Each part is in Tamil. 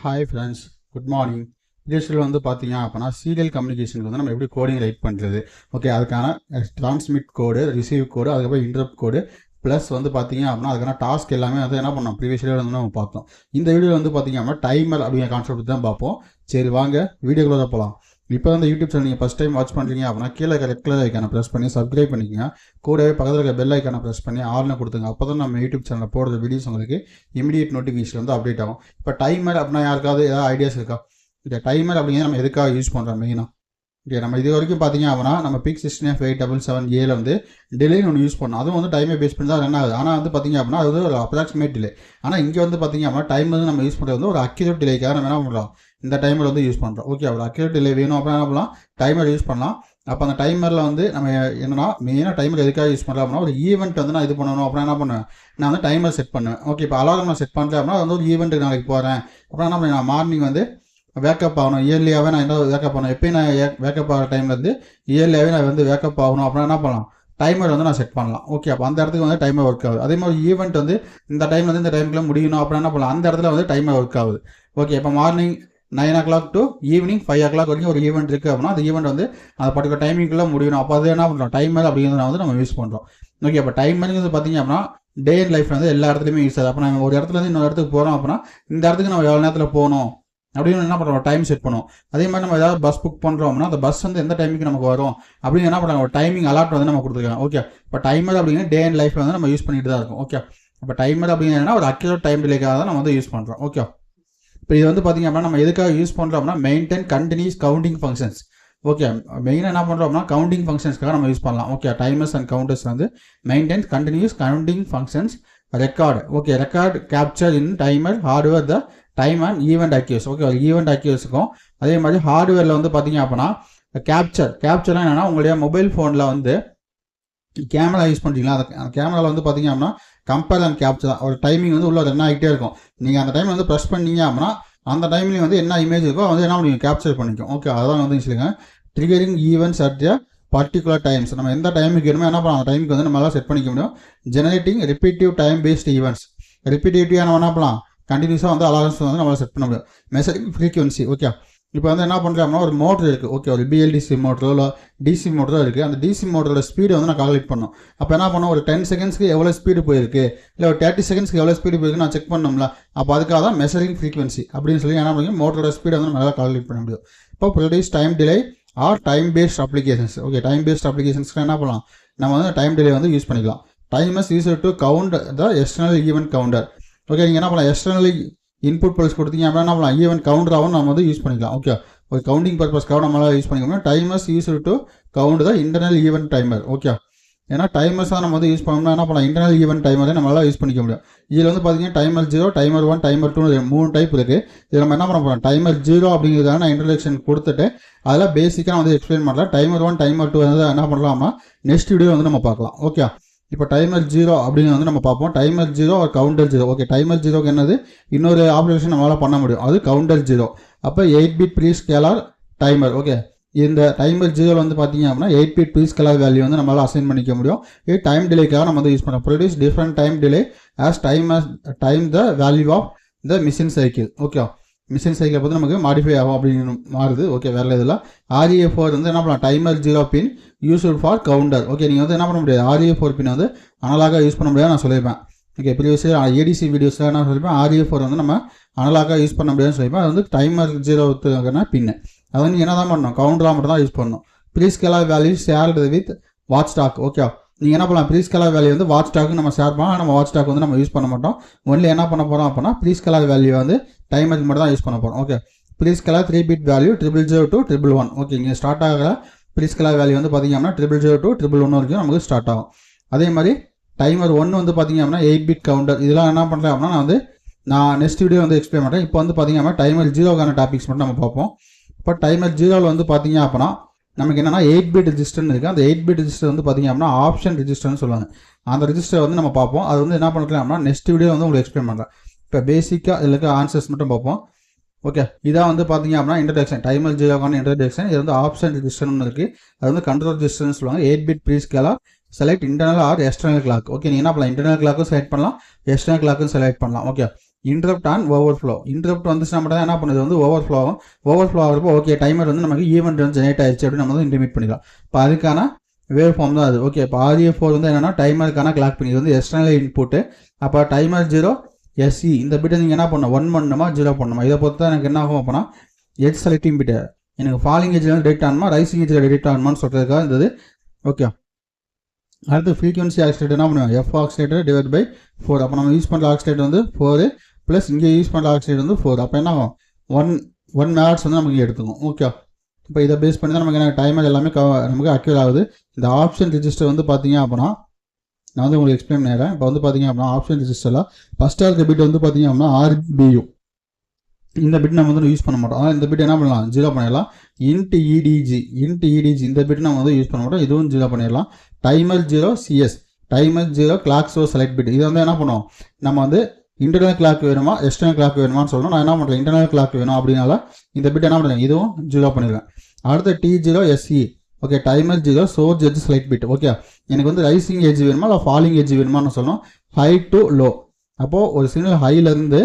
Hi friends, good morning. இதில் வந்து பார்த்தீங்க அப்படின்னா சீரியல் கம்யூனிகேஷனுக்கு வந்து நம்ம எப்படி கோடிங் ரைட் பண்ணுறது, ஓகே, அதுக்கான ட்ரான்ஸ்மிட் கோடு, ரிசீவ் கோடு, அதுக்கப்புறம் இன்டரப்ட் கோடு, ப்ளஸ் வந்து பார்த்தீங்க அப்படின்னா அதுக்கான டாஸ்க் எல்லாமே வந்து என்ன பண்ணோம் ப்ரீவியஸ் வீடியோ வந்து நம்ம பார்த்தோம். இந்த வீடியோ வந்து பார்த்தீங்க அப்படின்னா டைமர் அப்படிங்கிற கான்செப்ட் தான் பார்ப்போம். சரி வாங்க வீடியோக்குள்ள தான் போகலாம். இப்போ வந்து யூடியூப் சேனல் நீங்கள் ஃபஸ்ட் டைம் வாட்ச் பண்ணுறீங்க அப்படின்னா கீழே ரெட் கலர் ஐக்கானை ப்ரெஸ் பண்ணி சப்ஸ்கிரைப் பண்ணிக்கோங்க. கூடவே பக்கத்தில் இருக்க பெல் ஐக்கானை ப்ரெஸ் பண்ணி ஆல்னு கொடுத்துங்க. அப்போ தான் நம்ம யூடியூப் சேனலில் போடுற வீடியோஸ் உங்களுக்கு இமீடியட் நோட்டிஃபிகேஷன் வந்து அப்டேட் ஆகும். இப்போ டைமர் அப்படின்னா யாருக்காவது ஏதாவது ஐடியாஸ் இருக்கா? இந்த டைமர் அப்படிங்கிறது நம்ம எதுக்காக யூஸ் பண்ணுறோம் மெயினாக? ஓகே, நம்ம இது வரைக்கும் பார்த்தீங்க அப்படின்னா நம்ம பிக் 16F877A வந்து டிலேன்னு ஒன்று யூஸ் பண்ணோம். அதுவும் வந்து டைமை பேஸ் பண்ணி தான் ரன் ஆகுது. ஆனால் வந்து பார்த்தீங்க அப்படின்னா அது வந்து ஒரு அப்ராக்சிமேட் டிலே. ஆனால் இங்கே வந்து பார்த்தீங்க அப்படின்னா டைம் வந்து நம்ம யூஸ் பண்ணுறது வந்து ஒரு அக்யூரேட் டிலேக்காக நம்ம என்ன பண்ணுறோம், இந்த டைமர் வந்து யூஸ் பண்ணுறோம். ஓகே, ஒரு அக்யூரேட் டிலே வேணும் அப்படின்னா என்ன பண்ணலாம், டைமர் யூஸ் பண்ணலாம். அப்போ அந்த டைமரில் வந்து நம்ம என்னன்னா மெயினாக டைமர் எதுக்காக யூஸ் பண்ணுறோம் அப்படின்னா ஒரு ஈவெண்ட் வந்து நான் இது பண்ணணும் அப்படின்னா என்ன பண்ணுவேன், நான் வந்து டைமர் செட் பண்ணுவேன். ஓகே, இப்போ அலாரம் நான் செட் பண்ணுறேன் அப்படின்னா வந்து ஒரு ஈவெண்ட்டுக்கு நாளைக்கு போகிறேன் அப்புறம் என்ன பண்ணுவேன், நான் மார்னிங் வந்து வேக்கப் ஆகணும், இயர்லியாகவே நான் என்ன வேக்கப் ஆகணும், எப்பயும் நான் வேக்கப் ஆகிற டைம்லேருந்து இயர்லியாகவே நான் வந்து வேக்கப் ஆகணும் அப்படின்னா என்ன பண்ணலாம், டைமர் வந்து நான் செட் பண்ணலாம். ஓகே, அப்போ அந்த இடத்துக்கு வந்து டைமர் ஒர்க் ஆகுது. அதே மாதிரி ஈவெண்ட் வந்து இந்த டைம்ல வந்து இந்த டைமுக்குள்ள முடியணும் அப்படின்னா என்ன பண்ணலாம், அந்த இடத்துல வந்து டைமர் ஒர்க் ஆகுது. ஓகே, இப்போ morning 9 o'clock to evening 5 o'clock வரைக்கும் ஒரு ஈவெண்ட் இருக்குது அப்படின்னா அந்த ஈவெண்ட் வந்து அந்த பர்டிகுலர் டைமிங்குள்ளே முடியணும். அப்போ அது என்ன பண்ணுறோம், டைமர் அப்படிங்கிறத வந்து நம்ம யூஸ் பண்ணுறோம். ஓகே, அப்போ டைமருங்கிறது பார்த்தீங்க அப்படின்னா டே அண்ட் லைஃப் வந்து எல்லா இடத்துலையுமே யூஸ் ஆகுது. அப்போ நம்ம ஒரு இடத்துல இருந்து இன்னொரு இடத்துக்கு போகிறோம் அப்படின்னா இந்த இடத்துக்கு நம்ம எவ்வளோ நேரத்தில் போகணும் அப்படின்னு என்ன பண்ணுறோம், டைம் செட் பண்ணுவோம். அதே மாதிரி நம்ம ஏதாவது பஸ் புக் பண்ணுறோம் அப்படின்னா அந்த பஸ் வந்து எந்த டைமுக்கு நமக்கு வரும் அப்படின்னு என்ன பண்ணுறாங்க, ஒரு டைமிங் அலாட் வந்து நம்ம கொடுத்துருக்காங்க. ஓகே, இப்போ டைமர் அப்படிங்கிற டே அண்ட் லைஃப்பில் வந்து நம்ம யூஸ் பண்ணிட்டு தான் இருக்கும். ஓகே, இப்போ டைமர் அப்படிங்கன்னா ஒரு அக்யூரேட் டைம் டிலேக்காக தான் நம்ம வந்து யூஸ் பண்ணுறோம். ஓகே, இப்போ இது வந்து பார்த்தீங்க அப்படின்னா நம்ம எதுக்காக யூஸ் பண்ணுறோம் அப்படின்னா maintain continuous counting functions. Okay, மெயினாக என்ன பண்ணுறோம் அப்படின்னா கவுண்டிங் ஃபங்க்ஷன்ஸ்க்காக நம்ம யூஸ் பண்ணலாம். ஓகே, டைமர்ஸ் அண்ட் கவுண்டர்ஸ் வந்து maintain continuous counting functions record. Okay, record capture in timer hardware the time and event occurs. Okay, ஒரு ஈவெண்ட் அக்யூஸுக்கும் அதே மாதிரி ஹார்ட்வேரில் வந்து பார்த்தீங்க அப்படின்னா கேப்சர்லாம் என்னென்னா உங்களுடைய மொபைல் ஃபோனில் வந்து கேமரா யூஸ் பண்ணுறீங்களா, அந்த கேமராவில் வந்து பார்த்தீங்க அப்படின்னா கம்பேர் அண்ட் கேப்சர் தான். ஒரு டைமிங் வந்து உள்ள ரன் ஆகிட்டே இருக்கும். நீங்கள் அந்த டைமில் வந்து ப்ரெஸ் பண்ணீங்க அப்படின்னா அந்த டைம்லேயும் வந்து என்ன இமேஜ் இருக்கோ வந்து என்ன நீங்கள் கேப்சர் பண்ணிக்கும். ஓகே, அதான் வந்து சொல்லுங்க triggering events at the particular times. நம்ம எந்த டைமுக்கு வேணுமோ என்ன பண்ணலாம், அந்த டைமுக்கு வந்து நம்மளால் செட் பண்ணிக்க முடியும். Generating repetitive time based events. ரிப்பீட்டிவிட்டியாக நம்ம என்ன பண்ணலாம், கண்டினியூஸாக வந்து அலாரம்ஸ் வந்து நம்மளால் செட் பண்ண முடியும். Measuring frequency. ஓகே, இப்போ வந்து என்ன பண்ணுறோம்னா ஒரு மோட்டர் இருக்குது. ஓகே, ஒரு பிஎல்டிசி மோட்டரோ இல்லை டிசி மோட்டரோ இருக்குது. அந்த டிசி மோட்டரோட ஸ்பீடு வந்து நான் கால்குலேட் பண்ணோம். அப்போ என்ன பண்ணோம், ஒரு 10 செகண்ட்ஸ்க்கு எவ்வளோ ஸ்பீடு போயிருக்கு, இல்லை ஒரு 30 செகண்ட்ஸ்க்கு எவ்வளோ ஸ்பீடு போயிருக்கு நான் செக் பண்ணோம்ல. அப்போ அதுக்காக தான் மெசரிங் ஃப்ரீக்வன்சி அப்படின்னு சொல்லி என்ன பண்ணுங்க, மோட்டரோட ஸ்பீடை வந்து நம்மளால் கால்குலேட் பண்ண முடியும். இப்போ produce time delay or time based applications. Okay, time based அப்ளிகேஷன்ஸ்க்கு என்ன பண்ணலாம், நம்ம வந்து டைம் டிலே வந்து யூஸ் பண்ணிக்கலாம். Timers use to count the external event counter. Okay, நீங்கள் என்ன பண்ணலாம், எக்ஸ்டர்னலி இன்புட் பல்ஸ் கொடுத்தீங்க அப்படின்னா என்ன பண்ணலாம், ஈவெண்ட் கவுண்டராகவும் நம்ம வந்து யூஸ் பண்ணிக்கலாம். ஓகே, ஒரு கவுண்டிங் பர்பஸ்க்காக நம்மளால் யூஸ் பண்ணிக்க முடியும். Timers use to count the internal event timer. Okay, ஏன்னா டைமர்ஸ் தான் நம்ம வந்து யூஸ் பண்ணோம்னா என்ன பண்ணலாம், இன்டர்னல் ஈவெண்ட் டைமரை நம்மளால் யூஸ் பண்ணிக்க முடியும். இதில் வந்து பார்த்தீங்கன்னா டைமர் 0, டைமர் 1, டைமர் 2 3 டைப் இருக்குது. இதில் நம்ம என்ன பண்ண போகிறோம், டைமர் 0 அப்படிங்கிறதான நான் இன்ட்ரடக்ஷன் கொடுத்துட்டு அதில் பேசிக்காக வந்து எக்ஸ்பிளைன் பண்ணலாம். டைமர் 1, டைமர் 2 வந்து என்ன பண்ணலாம்னா நெக்ஸ்ட் வீடியோ வந்து நம்ம பார்க்கலாம். ஓகே, இப்போ டைமர் 0 அப்படின்னு வந்து நம்ம பார்ப்போம். டைமர் 0 ஒரு கவுண்டர் 0. ஓகே, டைமர் 0க்கு என்னது, இன்னொரு ஆப்ரேஷன் நம்மளால் பண்ண முடியும், அது கவுண்டர் 0. அப்போ 8-bit prescaler timer. Okay, இந்த டைமர் 0 வந்து பார்த்தீங்க அப்படின்னா 8-bit ப்ரீ ஸ்கேலார் வேல்யூ வந்து நம்மளால் அசைன் பண்ணிக்க முடியும். இது டைம் டிலேக்காக நம்ம வந்து யூஸ் பண்ணுறோம். Produce different time delay as time the value of the machine cycle. Okay, machine சைக்கிளை பற்றி நமக்கு மாடிஃபை ஆகும் அப்படின்னு மாறுது. ஓகே, வேறு இதில் REA4 வந்து என்ன பண்ணலாம், timer 0 pin useful for counter. Okay, நீங்கள் வந்து என்ன பண்ண முடியாது, REA4 பின் வந்து அனலாக யூஸ் பண்ண முடியாது நான் சொல்லியிருப்பேன். ஓகே, ப்ரீவியஸ் ADC வீடியோஸில் என்ன சொல்லியிருப்பேன், REA4 வந்து நம்ம அனலாக யூஸ் பண்ண முடியாதுன்னு சொல்லியிருப்பேன். அது வந்து டைமர் 0க்கான பின்னு. அதை வந்து என்ன தான் பண்ணணும், கவுண்டராக மட்டும் தான் யூஸ் பண்ணணும். Prescaler value shared with watchdog. Okay, நீங்கள் என்ன பண்ணலாம், ப்ரீ ஸ்கேலார் வேல்யூ வந்து வாட்ச் ஸ்டாக்கு நம்ம ஷேர் பண்ணலாம். நம்ம வாட்ச் ஸ்டாக் வந்து நம்ம யூஸ் பண்ண மாட்டோம். ஒன்லி என்ன பண்ண போகிறோம் அப்படின்னா ப்ரீ ஸ்கேலார் வேல்யூ வந்து டைமருக்கு மட்டும் தான் யூஸ் பண்ண போகிறோம். Okay, prescaler 3-bit value 000 to 111. Okay, இங்கே ஸ்டார்ட் ஆகிற ப்ரீ ஸ்கேலார் வேல்யூ வந்து பார்த்தீங்க அப்படின்னா 000 to 111 வரைக்கும் நமக்கு ஸ்டார்ட் ஆகும். அதே மாதிரி டைமர் 1 வந்து பார்த்தீங்க அப்படின்னா 8-bit கவுண்டர். இதெல்லாம் என்ன பண்ணுறேன் அப்படின்னா நான் நெக்ஸ்ட் வீடியோ வந்து எக்ஸ்பிளைன் பண்ணுறேன். இப்போ வந்து பார்த்தீங்க அப்படின்னா டைமர் 0க்கான டாபிக்ஸ் மட்டும் நம்ம பார்ப்போம். இப்போ டைமர் 0ல் வந்து பார்த்தீங்க அப்படின்னா நமக்கு என்னன்னா 8-bit ரெஜிஸ்டர்னு இருக்குது. அந்த 8-bit ரெஜிஸ்டர் வந்து பார்த்தீங்க அப்படின்னா ஆப்ஷன் ரெஜிஸ்டர்னு சொல்லுவாங்க. அந்த ரெஜிஸ்டர் வந்து நம்ம பார்ப்போம். அது வந்து என்ன பண்ணுறேன் அப்படின்னா நெக்ஸ்ட் வீடியோ வந்து உங்களுக்கு எக்ஸ்பிளைன் பண்ணுறேன். இப்போ பேசிக்காக இதில் இருக்க ஆன்சர்ஸ் மட்டும் பார்ப்போம். ஓகே, இதான் வந்து பார்த்தீங்க அப்படின்னா இன்ட்ரடக்ஷன், டைமர் 0க்கான இன்ட்ரடக்ஷன். இது வந்து ஆப்ஷன் ரெஜிஸ்டர்னு இருக்குது. அது வந்து கண்ட்ரோல் ரெஜிஸ்டர்னு சொல்லுவாங்க. 8-bit prescaler select internal or external clock. Okay, நீங்கள் என்ன பண்ணலாம், இன்டர்னல் கிளாக்கும் செலக்ட் பண்ணலாம், எக்ஸ்டர்னல் கிளாக்கும் செலக்ட் பண்ணலாம். Okay, interrupt and overflow. Interrupt வந்துச்சுன்னா மட்டும் தான் என்ன பண்ணுது வந்து ஓவர்ஃப்ளோ ஆகும். ஓவர்ஃப்ளோ ஆகிறப்போ ஓகே டைமர் வந்து நமக்கு ஈவெண்ட் வந்து ஜெனரேட் ஆயிடுச்சு அப்படின்னு நம்ம வந்து இன்டிமேட் பண்ணிக்கலாம். இப்போ அதுக்கான வேவ் ஃபார்ம் தான் அது. ஓகே இப்போ RA4 வந்து என்னன்னா டைமருக்கான கிளாக் பண்ணி இது வந்து எக்ஸ்டர்னல் இன்புட்டு. அப்போ டைமர் 0 SE இந்த பிட்டை நீங்கள் என்ன பண்ணணும் 1 பண்ணணுமா 0 பண்ணணுமா இதை பொறுத்து தான் எனக்கு என்ன ஆகும் அப்படின்னா எட்ஜ் செலக்டிங் பிட்டு எனக்கு ஃபாலிங் எட்ஜில் வந்து டெடிக்ட் ஆகணுமா ரைசிங் எட்ஜில் டெடிக்ட் ஆகணுமான்னு சொல்கிறதுக்காக இருந்தது. ஓகே அடுத்து ஃப்ரீக்வன்சி ஆக்சிலேட்டர் என்ன பண்ணுவோம் F ஆக்சிலேட்டர் டிவைட் பை 4. அப்போ நம்ம யூஸ் பண்ணுற ஆக்சிலேட்டர் வந்து 4 ப்ளஸ் இங்கே யூஸ் பண்ணுற ஆக்சிலேட்டர் வந்து 4. அப்போ என்ன ஆகும் 1 மேட்ஸ் வந்து நமக்கு எடுத்துக்கும். ஓகே இப்போ இதை பேஸ் பண்ணி தான் நமக்கு என்ன டைமர் எல்லாமே நமக்கு அக்யூர் ஆகுது. இந்த ஆப்ஷன் ரிஜிஸ்டர் வந்து பார்த்தீங்க அப்படின்னா நான் வந்து உங்களுக்கு எக்ஸ்பிளைன் பண்ணிடுறேன். இப்போ வந்து பார்த்தீங்க அப்படின்னா ஆப்ஷன் ரிஜிஸ்டரில் ஃபஸ்ட்டாக இருக்க பிட் வந்து பார்த்தீங்க அப்படின்னா RBU இந்த பிட் நம்ம வந்து யூஸ் பண்ண மாட்டோம். ஆனால் இந்த பிட் என்ன பண்ணலாம் 0 பண்ணிடலாம். இன்ட் EDG இந்த பிட் நம்ம வந்து யூஸ் பண்ண மாட்டோம். இதுவும் 0 பண்ணிடலாம். Timer 0 CS timer 0 clock so select bit இது வந்து என்ன பண்ணுவோம் நம்ம வந்து இன்டர்னல் கிளாக் வேணுமா எக்ஸ்டர்னல் கிளாக் வேணுமான்னு சொல்லணும். நான் என்ன பண்ணுறேன் இன்டர்னல் கிளாக் வேணும் அப்படின்னால இந்த பிட் என்ன பண்ணுறேன் இதுவும் 0 பண்ணிடுவேன். அடுத்து T0 SE okay timer 0 source edge select bit. Okay எனக்கு வந்து ரைசிங் எட்ஜ் வேணுமா இல்லை ஃபாலிங் எட்ஜ் வேணுமான்னு சொல்லணும். ஹை டு லோ அப்போது ஒரு சிங்கிள் ஹைலேருந்து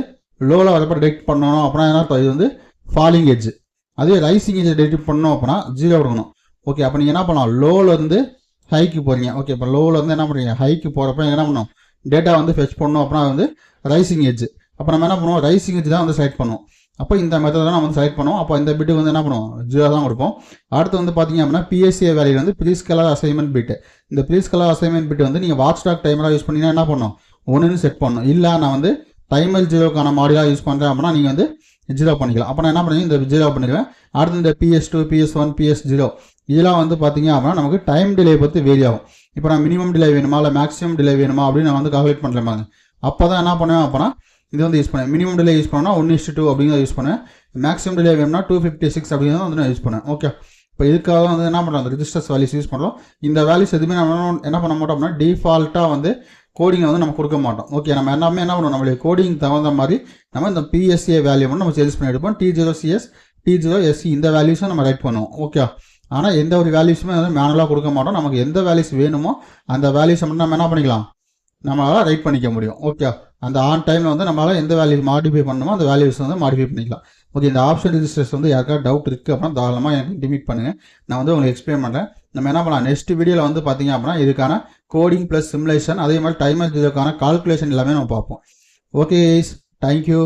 லோவில் வரப்போ டிடெக்ட் பண்ணணும் அப்படின்னா என்ன இது வந்து ஃபாலிங் எட்ஜ். அதே ரைசிங் எட்ஜ் டிடெக்ட் பண்ணணும் அப்படின்னா 0 கொடுக்கணும். ஓகே அப்போ நீங்கள் என்ன பண்ணலாம் லோவிலேருந்து ஹைக்கு போகிறீங்க. ஓகே இப்போ லோவில் வந்து என்ன பண்ணுறீங்க ஹைக்கு போகிறப்ப என்ன பண்ணணும் டேட்டா வந்து ஃபெச் பண்ணணும் அப்படின்னா வந்து ரைசிங் எட்ஜ். அப்போ நம்ம என்ன பண்ணுவோம் ரைசிங் எட்ஜ் தான் வந்து செலக்ட் பண்ணுவோம். அப்போ இந்த மெத்தட் தான் நம்ம வந்து செலக்ட் பண்ணுவோம். அப்போ இந்த பிட்டு வந்து என்ன பண்ணுவோம் 0 தான் கொடுப்போம். அடுத்து வந்து பார்த்தீங்க அப்படின்னா PSA வேல்யூ வந்து ப்ரீஸ்கலர் அசைன்மெண்ட் பிட்டு. இந்த ப்ரீஸ்கலர் அசைன்மெண்ட் பிட் வந்து நீங்கள் வாட்ச் டாக் டைமராக யூஸ் பண்ணிங்கன்னா என்ன பண்ணணும் 1ன்னு செட் பண்ணணும். இல்லை நான் வந்து டைமர் 0க்கான மாடியூலாக யூஸ் பண்ணுறேன் அப்படின்னா நீங்கள் வந்து 0 பண்ணிக்கலாம். அப்போ நான் என்ன பண்ணுவீங்க இந்த 0 பண்ணிடுவேன். அடுத்து இந்த PS2 PS1 PS0 இதெல்லாம் வந்து பார்த்தீங்க அப்படின்னா நமக்கு டைம் டிலே பற்றி வேரி ஆகும். இப்போ நான் மினிமம் டிலே வேணுமா இல்லை மேக்ஸிமம் டிலே வேணுமா அப்படின்னு நான் வந்து கால்குலேட் பண்ணுறேன். அப்போ தான் என்ன பண்ணுவேன் அப்படின்னா இது வந்து யூஸ் பண்ணேன். மினிமம் டிலே யூஸ் பண்ணால் 1:2 அப்படிங்கிறத யூஸ் பண்ணேன். மேக்ஸிமம் டிலே வேணும்னா 256 அப்படிங்கிறத வந்து நான் யூஸ் பண்ணேன். ஓகே இப்போ இதுக்காக வந்து என்ன பண்ணுறோம் அந்த ரிஜிஸ்டர்ஸ் வேல்யூஸ் யூஸ் பண்ணுறோம். இந்த வேல்யூஸ் எதுவுமே நம்ம என்ன பண்ண மாட்டோம் அப்படின்னா டிஃபால்ட்டாக வந்து கோடிங்கை வந்து நம்ம கொடுக்க மாட்டோம். ஓகே நம்ம எல்லாமே என்ன பண்ணுவோம் நம்மளுடைய கோடிங் தகுந்த மாதிரி நம்ம இந்த PSA வேல்யூ வந்து நம்ம சேஞ்ச் பண்ணி எடுப்போம். T0 CS T0 SE இந்த வேல்யூஸும் நம்ம ரைட் பண்ணுவோம். ஓகே ஆனால் எந்த ஒரு வேல்யூஸுமே வந்து மேனுவலாக கொடுக்க மாட்டோம். நமக்கு எந்த வேல்யூஸ் வேணுமோ அந்த வேல்யூஸை மட்டும் நம்ம என்ன பண்ணிக்கலாம் நம்மளால் ரைட் பண்ணிக்க முடியும். ஓகே அந்த ஆன் டைமில் வந்து நம்மளால் எந்த வேல்யூ மாடிஃபை பண்ணணுமோ அந்த வேல்யூஸ் வந்து மாடிஃபை பண்ணிக்கலாம். ஓகே இந்த ஆப்ஷன் ரிஜிஸ்டர்ஸ் வந்து யாருக்காவது டவுட் இருக்குது அப்படின்னா தாராளமாக எனக்கு இன்டிமேட் பண்ணுங்கள். நான் வந்து உங்களுக்கு எக்ஸ்பிளைன் பண்ணுறேன். நம்ம என்ன பண்ணலாம் நெக்ஸ்ட் வீடியோவில் வந்து பார்த்தீங்க அப்படின்னா இதுக்கான கோடிங் ப்ளஸ் சிமுலேஷன் அதே மாதிரி டைமர் 0க்கான கால்குலேஷன் எல்லாமே நம்ம பார்ப்போம். Okay thank you.